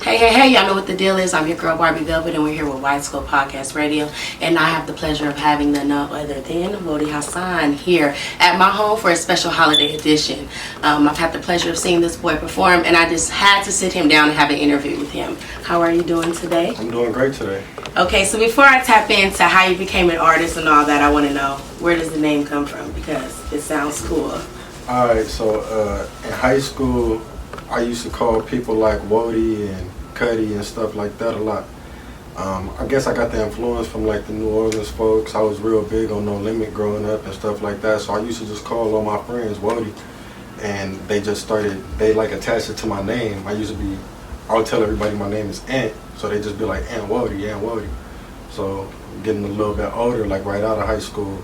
Hey, y'all know what the deal is. I'm your girl, Barbie Velvet, and we're here with Widescope Podcast Radio. And I have the pleasure of having none other than Whoadiehason here at my home for a special holiday edition. I've had the pleasure of seeing this boy perform, and I just had to sit him down and have an interview with him. How are you doing today? I'm doing great today. Okay, so before I tap into how you became an artist and all that, I want to know, where does the name come from? Because it sounds cool. Alright, so in high school, I used to call people like Whoadie and Cali and stuff like that a lot. I guess I got the influence from like the New Orleans folks. I was real big on No Limit growing up and stuff like that, so I used to just call all my friends Whoadie, and they just started, they like attached it to my name. I would tell everybody my name is Ant, so they just be like Ant Whoadie. So getting a little bit older, like right out of high school,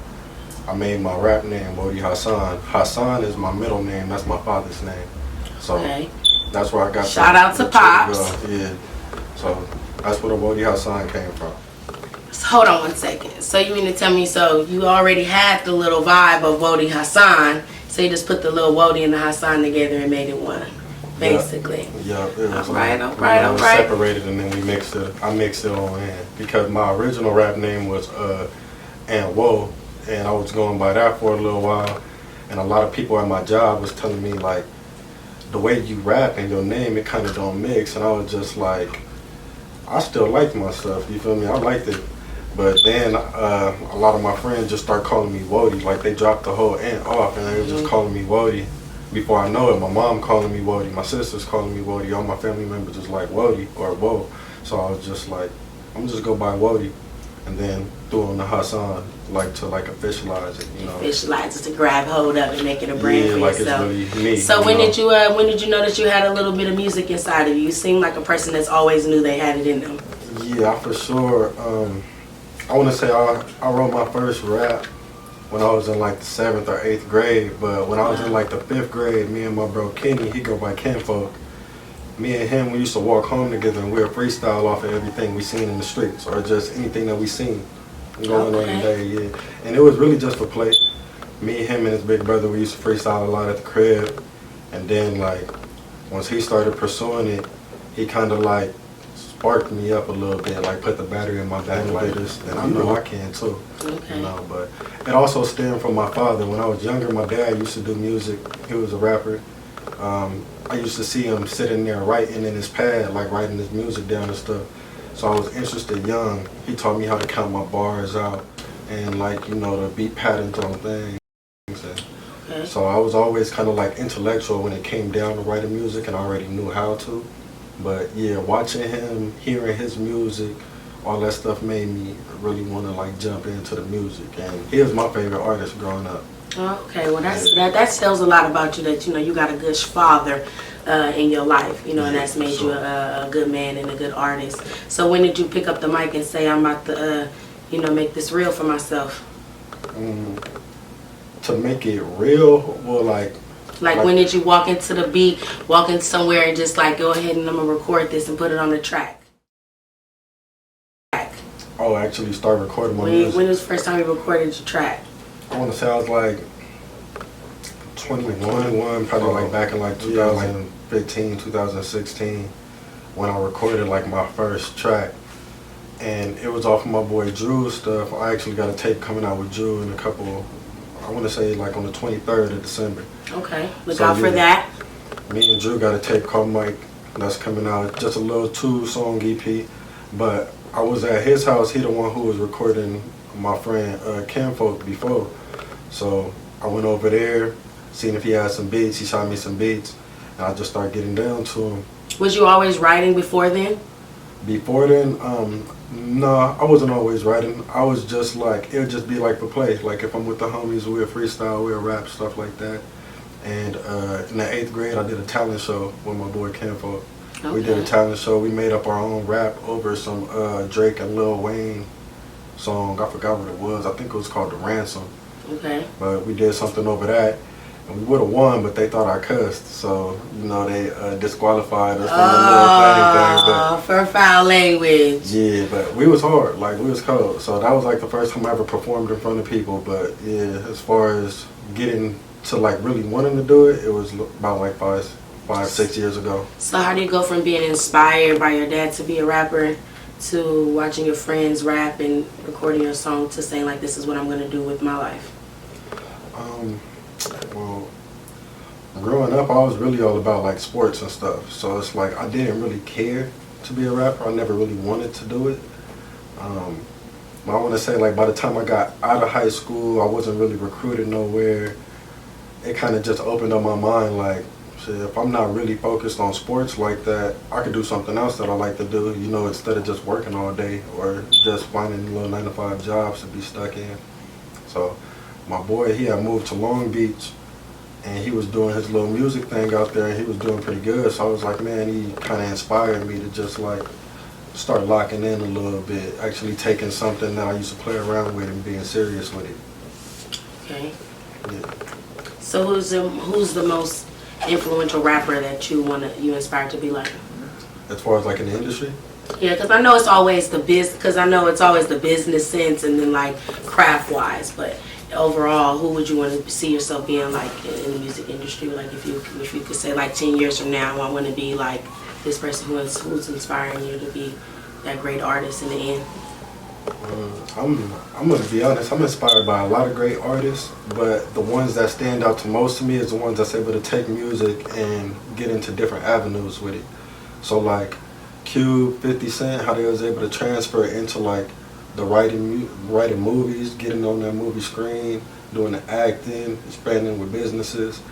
I made my rap name Whoadiehason. Hasan is my middle name, that's my father's name. So Okay. That's where I got Shout out to Pops. Yeah. So that's where the Whoadiehason came from. So hold on one second. So you mean to tell me, so you already had the little vibe of Whoadiehason, so you just put the little Whoadie and the Hasan together and made it one, basically. Yeah, it was all right. separated, and then we mixed it. I mixed it on in because my original rap name was Ant Whoa, and I was going by that for a little while, and a lot of people at my job was telling me like, the way you rap and your name, it kind of don't mix. And I was just like, I still like my stuff, you feel me? I liked it. But then a lot of my friends just start calling me Whoadie. Like they dropped the whole Ant off and they were just calling me Whoadie. Before I know it, my mom calling me Whoadie, my sister's calling me Whoadie, all my family members just like Whoadie or Whoa. So I was just like, I'm just go by Whoadie. And then threw on the Hasan, like to like officialize it, you know. Officialize it, to grab hold of it, make it a brand for like yourself. It's really me. So when did you know that you had a little bit of music inside of you? You seem like a person that's always knew they had it in them. Yeah, for sure. I want to say I wrote my first rap when I was in like the 7th or 8th grade, but when I was in like the 5th grade, me and my bro Kenny, he go by Kenfolk. Me and him, we used to walk home together and we'd freestyle off of everything we seen in the streets or just anything that we seen going on today, yeah. And it was really just for play. Me, him, and his big brother, we used to freestyle a lot at the crib. And then like, once he started pursuing it, he kind of like sparked me up a little bit, like put the battery in my back like this. And I know I can too, you know. But it also stemmed from my father. When I was younger, my dad used to do music. He was a rapper. I used to see him sitting there writing in his pad, like writing his music down and stuff. So I was interested young. He taught me how to count my bars out and like, you know, the beat patterns on things. And so I was always kind of like intellectual when it came down to writing music, and I already knew how to. But yeah, watching him, hearing his music, all that stuff made me really want to like jump into the music. And he was my favorite artist growing up. Okay, well that tells a lot about you, that you know you got a good father in your life, you know, and that's made you a good man and a good artist. So when did you pick up the mic and say, I'm about to you know, make this real for myself? To make it real, well, like when did you walk into the beat, walk into somewhere and just like, go ahead and I'm gonna record this and put it on the track? Oh, actually start recording my music. When was the first time you recorded your track? I want to say I was like 21, probably like back in like 2015, 2016, when I recorded like my first track. And it was off of my boy Drew's stuff. I actually got a tape coming out with Drew in a couple, I want to say like on the 23rd of December. Okay, look out for that. Me and Drew got a tape called Mike that's coming out, just a little 2-song EP. But I was at his house, he the one who was recording my friend Kenfolk before. So I went over there, seen if he had some beats, he shot me some beats, and I just started getting down to him. Was you always writing before then? Before then, no, I wasn't always writing. I was just like, it would just be like for play. Like if I'm with the homies, we'll freestyle, we'll rap, stuff like that. And in the 8th grade, I did a talent show with my boy Kenfolk. Okay. We did a talent show. We made up our own rap over some Drake and Lil Wayne song. I forgot what it was. I think it was called The Ransom. Okay. But we did something over that. And we would have won, but they thought I cussed. So, you know, they disqualified us from the little thing. For foul language. Yeah, but we was hard. Like, we was cold. So that was like the first time I ever performed in front of people. But yeah, as far as getting to like really wanting to do it, it was about like 5-6 years ago. So how do you go from being inspired by your dad to be a rapper to watching your friends rap and recording your song to saying like, this is what I'm going to do with my life? Well, growing up, I was really all about like sports and stuff. So it's like I didn't really care to be a rapper. I never really wanted to do it. I want to say like by the time I got out of high school, I wasn't really recruited nowhere. It kind of just opened up my mind like, shit, if I'm not really focused on sports like that, I could do something else that I like to do, you know, instead of just working all day or just finding little 9-to-5 jobs to be stuck in. So my boy, he had moved to Long Beach and he was doing his little music thing out there and he was doing pretty good. So I was like, man, he kind of inspired me to just like start locking in a little bit, actually taking something that I used to play around with and being serious with it. Okay. Yeah. So who's the most influential rapper that you inspired to be like? As far as like in the industry? Yeah, because I know it's always the business sense and then like craft wise, but overall, who would you want to see yourself being like in the music industry? Like if you could say like 10 years from now, I want to be like this person who's inspiring you to be that great artist in the end. I'm gonna be honest, I'm inspired by a lot of great artists, but the ones that stand out to most to me is the ones that's able to take music and get into different avenues with it. So like Cube, 50 Cent, how they was able to transfer into like the writing movies, getting on that movie screen, doing the acting, expanding with businesses.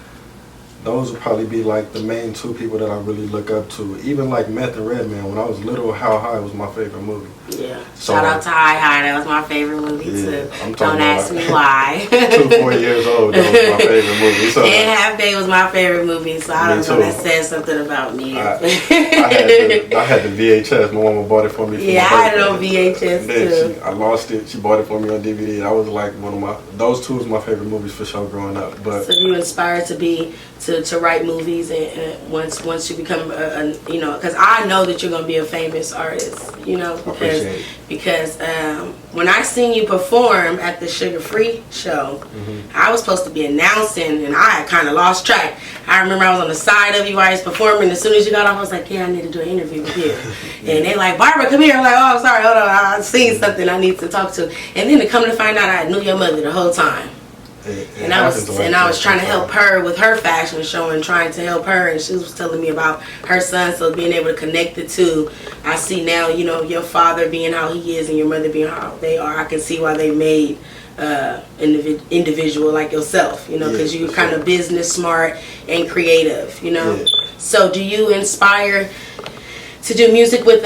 Those would probably be like the main two people that I really look up to. Even like Meth and Redman, when I was little, How High was my favorite movie. Yeah. So, shout out to Hi Hi, that was my favorite movie too. Don't ask me why. 2-4 years old, that was my favorite movie. So, and Half Day was my favorite movie, so I don't know, that says something about me. I had the VHS. My mama bought it for me. Yeah, I had it on VHS too. I lost it. She bought it for me on DVD. That was like those two was my favorite movies for sure growing up. But so you inspired to write movies and once you become you know, because I know that you're gonna be a famous artist, you know, because when I seen you perform at the Sugar Free show, I was supposed to be announcing and I kind of lost track. I remember I was on the side of you while you was performing. As soon as you got off, I was like, yeah, I need to do an interview with you. And they like, Barbara, come here. I'm like, oh, I'm sorry, hold on, I seen something I need to talk to. And then to come to find out, I knew your mother the whole time. And I was trying to help her with her fashion show and trying to help her, and she was telling me about her son. So being able to connect the two, I see now, you know, your father being how he is and your mother being how they are. I can see why they made individual like yourself, you know, because you're kind of business smart and creative, you know. Yeah. So do you inspire to do music with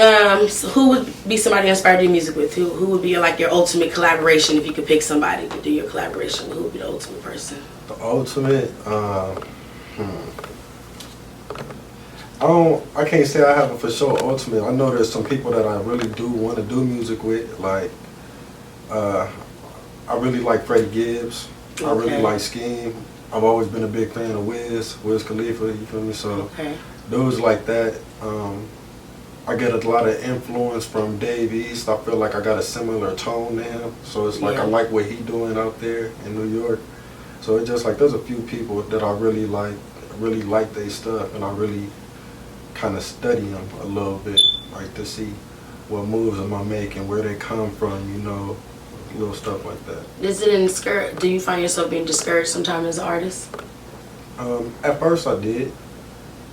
so who would be somebody inspired to do music with? Who would be like your ultimate collaboration if you could pick somebody to do your collaboration? Who would be the ultimate person? The ultimate, I can't say I have a for sure ultimate. I know there's some people that I really do want to do music with. Like, I really like Freddie Gibbs. Okay. I really like Scheme. I've always been a big fan of Wiz Khalifa. You feel me? So those like that. I get a lot of influence from Dave East. I feel like I got a similar tone to him. So it's like I like what he doing out there in New York. So it's just like there's a few people that I really like their stuff, and I really kind of study them a little bit, like to see what moves am I making, where they come from, you know, little stuff like that. Do you find yourself being discouraged sometimes as an artist? At first I did.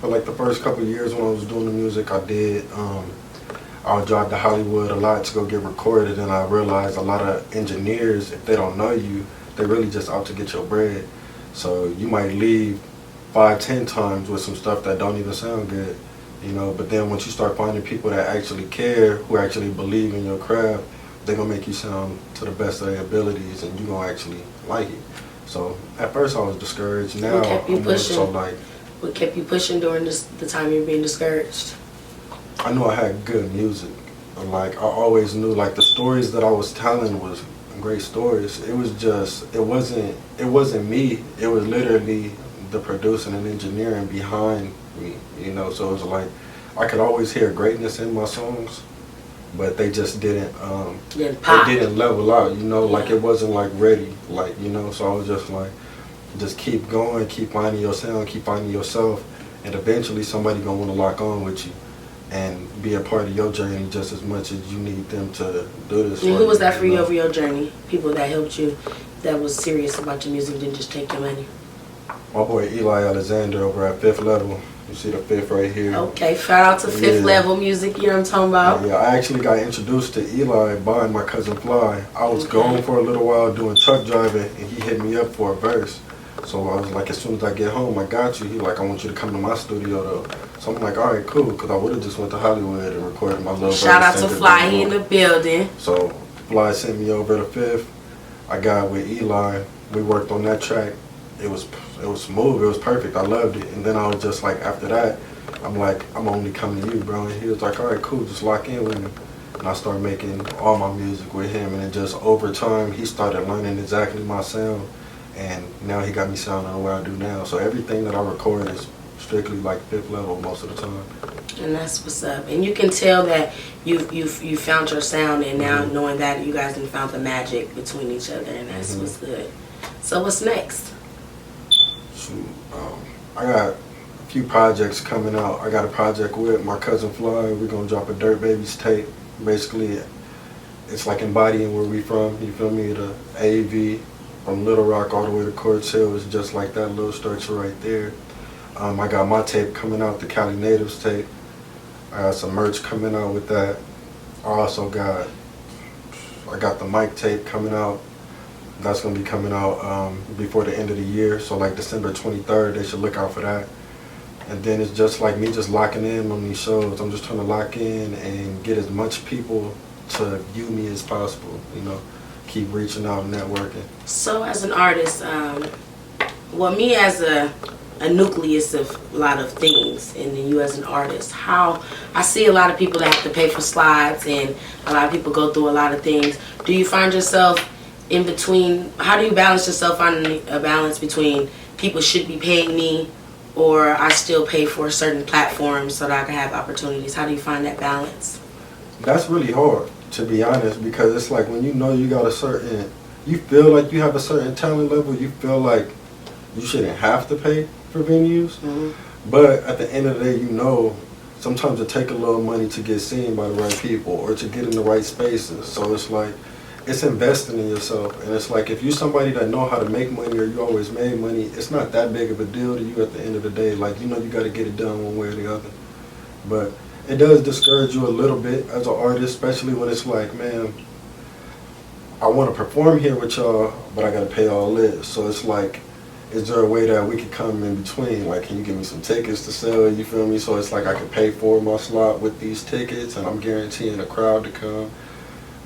For like the first couple of years when I was doing the music, I did. I would drive to Hollywood a lot to go get recorded, and I realized a lot of engineers, if they don't know you, they're really just out to get your bread. So you might leave 5-10 times with some stuff that don't even sound good, you know. But then once you start finding people that actually care, who actually believe in your craft, they're gonna make you sound to the best of their abilities, and you're gonna actually like it. So at first I was discouraged. Now I'm more so like. What kept you pushing during the time you were being discouraged? I knew I had good music. Like, I always knew, like, the stories that I was telling was great stories. It was just, it wasn't me. It was literally the producing and engineering behind me, you know. So it was like, I could always hear greatness in my songs, but they just didn't level out, you know. Like, it wasn't, like, ready, like, you know. So I was just like, just keep going, keep finding your sound, keep finding yourself, and eventually somebody gonna want to lock on with you and be a part of your journey just as much as you need them to do this. And who was that for you over your journey? People that helped you, that was serious about your music, didn't just take your money. My boy Eli Alexander over at Fifth Level. You see the Fifth right here. Okay, shout out to Fifth Level Music, you know what I'm talking about? Yeah, I actually got introduced to Eli by my cousin Fly. I was gone for a little while doing truck driving, and he hit me up for a verse. So I was like, as soon as I get home, I got you. He like, I want you to come to my studio though. So I'm like, all right, cool, because I would have just went to Hollywood and recorded my little verse. Shout out to Fly, he in the building. So Fly sent me over to Fifth. I got with Eli. We worked on that track. It was smooth. It was perfect. I loved it. And then I was just like, after that, I'm like, I'm only coming to you, bro. And he was like, all right, cool, just lock in with me. And I started making all my music with him. And then just over time, he started learning exactly my sound. And now he got me sounding the way I do now. So everything that I record is strictly like Fifth Level most of the time. And that's what's up. And you can tell that you found your sound, and now knowing that you guys have found the magic between each other, and that's what's good. So what's next? I got a few projects coming out. I got a project with my cousin Fly. We're gonna drop a Dirt Babies tape. Basically, it's like embodying where we from. You feel me? The AV from Little Rock all the way to Quartz Hill is just like that little structure right there. I got my tape coming out, the Cali Natives tape. I got some merch coming out with that. I got the mic tape coming out. That's going to be coming out before the end of the year. So like December 23rd, they should look out for that. And then it's just like me just locking in on these shows. I'm just trying to lock in and get as much people to view me as possible, you know. Keep reaching out and networking. So as an artist, me as a nucleus of a lot of things, and then you as an artist, how I see a lot of people that have to pay for slides, and a lot of people go through a lot of things. Do you find yourself in between? How do you balance yourself on a balance between people should be paying me, or I still pay for certain platforms so that I can have opportunities? How do you find that balance? That's really hard, to be honest, because it's like when you know you got you feel like you have a certain talent level, you feel like you shouldn't have to pay for venues. But at the end of the day, you know, sometimes it takes a little money to get seen by the right people or to get in the right spaces. So it's like, it's investing in yourself. And it's like, if you're somebody that know how to make money, or you always made money, it's not that big of a deal to you at the end of the day. Like, you know, you got to get it done one way or the other. But it does discourage you a little bit as an artist, especially when it's like, man, I want to perform here with y'all, but I got to pay all this. So it's like, is there a way that we could come in between? Like, can you give me some tickets to sell? You feel me? So it's like I can pay for my slot with these tickets, and I'm guaranteeing a crowd to come.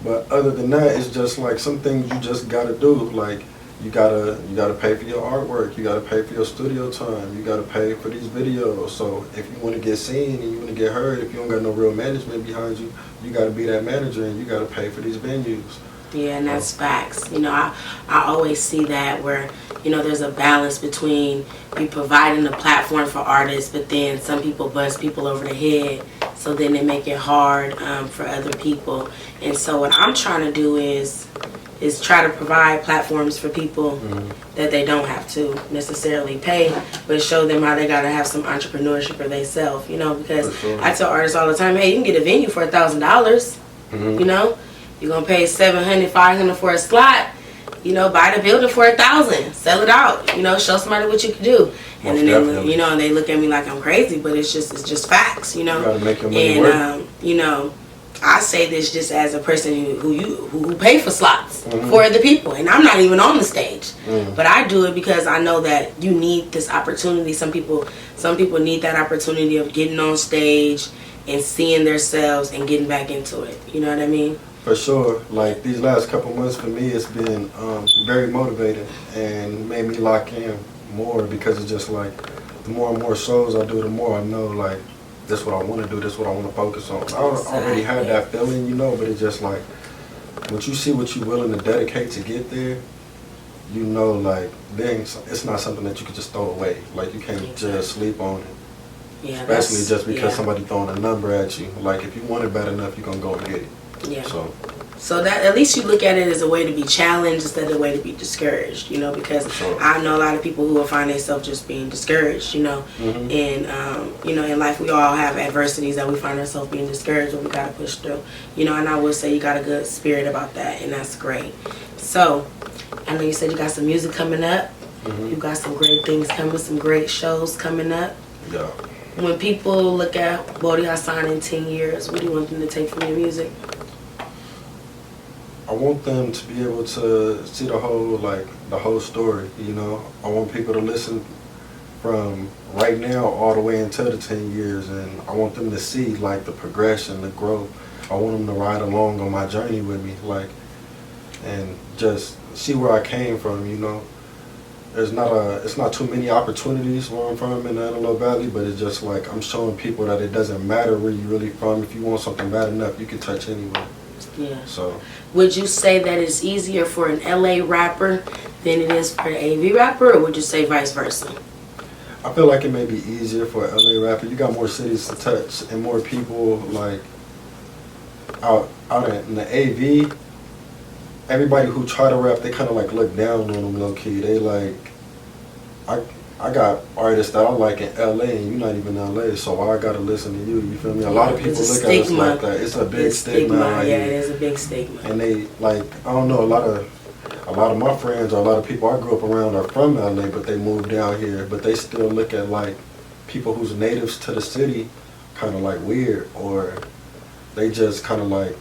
But other than that, it's just like some things you just gotta do. Like, you gotta pay for your artwork. You gotta pay for your studio time. You gotta pay for these videos. So if you want to get seen and you want to get heard, if you don't got no real management behind you, you gotta be that manager, and you gotta pay for these venues. Yeah, and that's facts. You know, I always see that where, you know, there's a balance between you providing a platform for artists, but then some people buzz people over the head, so then they make it hard for other people. And so what I'm trying to do is try to provide platforms for people that they don't have to necessarily pay, but show them how they got to have some entrepreneurship for themselves, you know, because I tell artists all the time, hey, you can get a venue for $1,000, you know? You're going to pay $700, $500 for a slot, you know, buy the building for $1,000, sell it out, you know, show somebody what you can do. And then they, you know, and they look at me like I'm crazy, but it's just facts, you know. You gotta make your money work. You know, I say this just as a person who pay for slots for other people, and I'm not even on the stage, but I do it because I know that you need this opportunity. Some people need that opportunity of getting on stage and seeing themselves and getting back into it. You know what I mean? For sure. Like, these last couple months for me, it's been very motivating and made me lock in more, because it's just like, the more and more shows I do, the more I know, like, this is what I want to do, this is what I want to focus on. I already had that feeling, you know, but it's just like, once you see what you're willing to dedicate to get there, you know, like, then it's not something that you can just throw away. Like, you can't just sleep on it. Yeah, especially just because somebody throwing a number at you. Like, if you want it bad enough, you're going to go and get it. Yeah. So So that at least you look at it as a way to be challenged instead of a way to be discouraged, you know, because I know a lot of people who will find themselves just being discouraged, you know, and, you know, in life we all have adversities that we find ourselves being discouraged, but we got to push through, you know, and I will say you got a good spirit about that, and that's great. So, I know you said you got some music coming up. You got some great things coming, some great shows coming up. Yeah. When people look at Whoadiehason in 10 years, what do you want them to take from your music? I want them to be able to see the whole story, you know. I want people to listen from right now all the way until the 10 years, and I want them to see like the progression, the growth. I want them to ride along on my journey with me, like, and just see where I came from, you know. It's not too many opportunities where I'm from in the Antelope Valley, but it's just like I'm showing people that it doesn't matter where you're really from. If you want something bad enough, you can touch anywhere. Yeah. So, would you say that it's easier for an LA rapper than it is for an AV rapper, or would you say vice versa? I feel like it may be easier for an LA rapper. You got more cities to touch and more people like out in the AV. Everybody who try to rap, they kind of like look down on them low key. They like, I got artists that I like in LA and you're not even in LA, so why I gotta listen to you? You feel me? A lot of people look at us like that. It's a big stigma. Yeah, it is a big stigma. And they like, I don't know, a lot of my friends or a lot of people I grew up around are from LA, but they moved down here, but they still look at like people who's natives to the city kind of like weird, or they just kind of like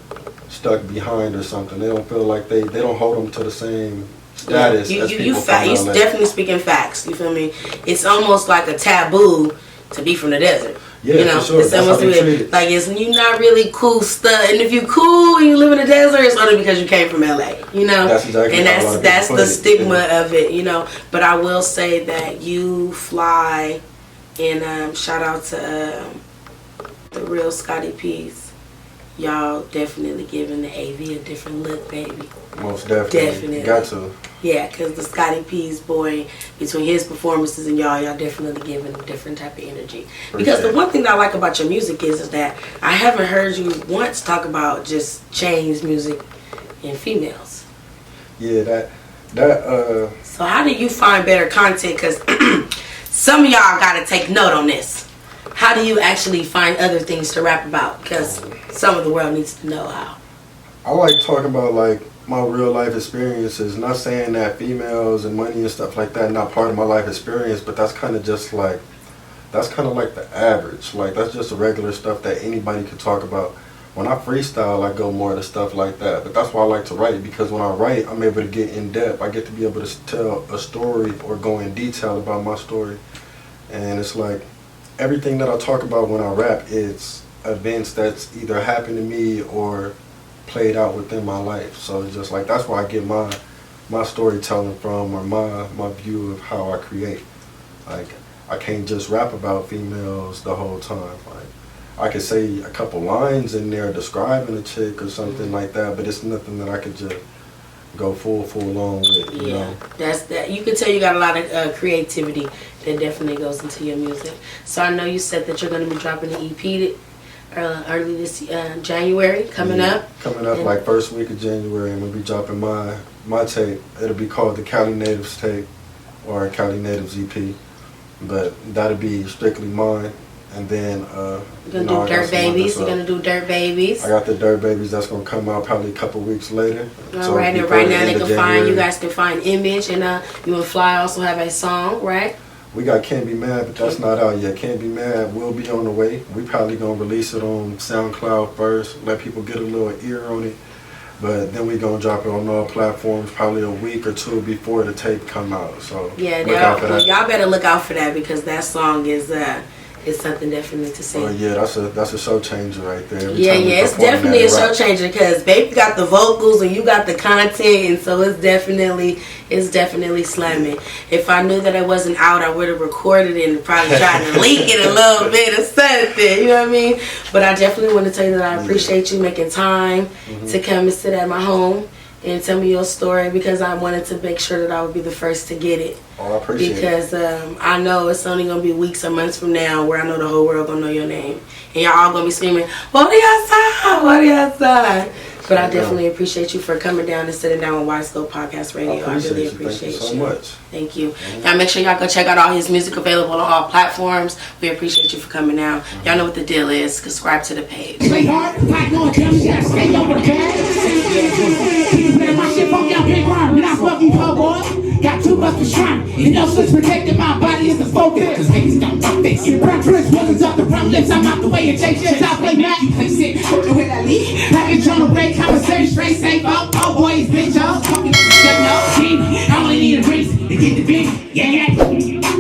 stuck behind or something. They don't feel like they don't hold them to the same status as people from LA. You're definitely speaking facts. You feel me? It's almost like a taboo to be from the desert. Yeah, you know, for sure. It's That's almost how they treat it. like you're not really cool stuff. And if you cool and you live in the desert, it's only because you came from LA. You know, that's exactly. And that's the stigma of it. You know, but I will say that you fly, and shout out to the real Scotty P's. Y'all definitely giving the AV a different look, baby. Most definitely. Got to. Yeah, because the Scotty P's boy, between his performances and y'all definitely giving a different type of energy. Because the one thing that I like about your music is that I haven't heard you once talk about just change music and females. Yeah, that. So how do you find better content? Because some of y'all got to take note on this. How do you actually find other things to rap about? Because some of the world needs to know how. I like talking about like my real life experiences. Not saying that females and money and stuff like that not part of my life experience, but that's kind of just like, that's kind of like the average. Like that's just the regular stuff that anybody could talk about. When I freestyle, I go more to stuff like that. But that's why I like to write, because when I write, I'm able to get in depth. I get to be able to tell a story or go in detail about my story. And it's like, everything that I talk about when I rap, it's events that's either happened to me or played out within my life. So it's just like, that's where I get my storytelling from, or my view of how I create. Like, I can't just rap about females the whole time. Like, I could say a couple lines in there describing a chick or something like that, but it's nothing that I could just go full on with, you know. That's that. You can tell you got a lot of creativity that definitely goes into your music. So I know you said that you're going to be dropping an EP early this January coming up. Coming up like first week of January, I'm going to be dropping my tape. It'll be called the Cali Natives tape, or Cali Natives EP, but that'll be strictly mine. And then you're gonna do Dirt Babies. You're gonna do Dirt Babies. I got the Dirt Babies that's gonna come out probably a couple weeks later. All right, and right now you guys can find Image, and you and Fly also have a song, right? We got Can't Be Mad, but that's not out yet. Can't Be Mad will be on the way. We probably gonna release it on SoundCloud first, let people get a little ear on it. But then we gonna drop it on all platforms probably a week or two before the tape come out. So yeah, y'all better look out for that, because that song is it's something definitely to see. Oh yeah, that's a show changer right there. Yeah, it's definitely a show changer, because baby got the vocals and you got the content, and so it's definitely slamming. If I knew that it wasn't out, I would have recorded it and probably tried to leak it a little bit or something. You know what I mean? But I definitely want to tell you that I appreciate you making time to come and sit at my home and tell me your story, because I wanted to make sure that I would be the first to get it. Oh, I appreciate because I know it's only going to be weeks or months from now where I know the whole world going to know your name. And y'all all going to be screaming, Whoadiehason, Whoadiehason. But I definitely appreciate you for coming down and sitting down with Widescope Podcast Radio. I really appreciate you. Thank you so much. Thank you. Y'all make sure y'all go check out all his music available on all platforms. We appreciate you for coming down. Y'all know what the deal is. Subscribe to the page. Play hard, like no dumb shit, stay over the bag. Keep playing my shit, fuck y'all big worm. And I fuck you, po boy. Got too much to try. And no switch protecting my body is the focus. Cause niggas don't fuck this. Brown Prince, Williams up the front lips. I'm out the way and take shit. I play Matt, you play sick. Put the way that lead. Package on the way, conversation straight, safe out. Oh boys, bitch, y'all. Fucking up, I only need a reason to get the beat. Yeah, yeah.